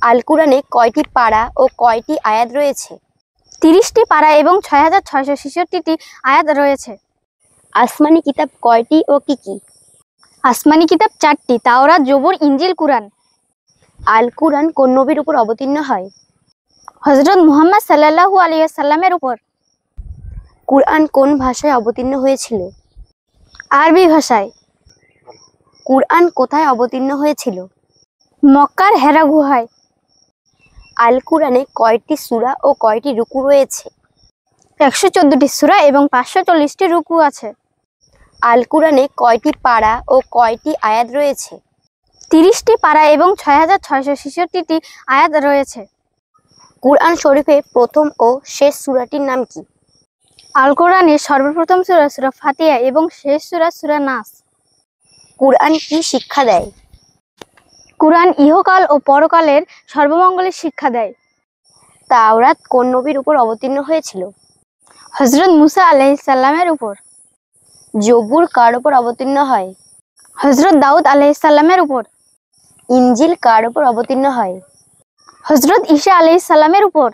আল কুরআনে কয়টি পারা ও কয়টি আয়াত রয়েছে? 30টি পারা এবং 6666টি আয়াত রয়েছে। আসমানি কিতাব কয়টি ও কি কি? আসমানি কিতাব 4টি, তাওরাত, জবুর, ইনজিল, কুরআন। আল কুরআন কোন নবীর উপর অবতীর্ণ হয়? হযরত মুহাম্মদ সাল্লাল্লাহু আলাইহি ওয়াসাল্লামের উপর। কুরআন কোন ভাষায় অবতীর্ণ হয়েছিল? আরবি ভাষায়। কুরআন কোথায় অবতীর্ণ হয়েছিল? মক্কার হেরা গুহায়। আল কুরআনে কয়টি সূরা ও কয়টি রুকু রয়েছে? 114টি সূরা এবং 540টি রুকু আছে। আল কুরআনে কয়টি পারা ও কয়টি আয়াত রয়েছে? 30টি পারা এবং 6666টি আয়াত রয়েছে। কুরআন শরীফে প্রথম ও শেষ সূরাটির নাম কি? আল কোরআনের সর্বপ্রথম সূরা সূরা ফাতিহা এবং শেষ সূরা সূরা নাস। কুরআন কি শিক্ষা দেয়? কুরআন ইহকাল ও পরকালের সর্বমঙ্গলের শিক্ষা দেয়। তাওরাত কোন নবীর উপর অবতীর্ণ হয়েছিল? হযরত মুসা আলাইহিস সালামের উপর। জবুর কার উপর অবতীর্ণ হয়? হযরত দাউদ আলাইহিস সালামের উপর। ইনজিল কার উপর অবতীর্ণ হয়? হযরত ঈসা আলাইহিস সালামের উপর।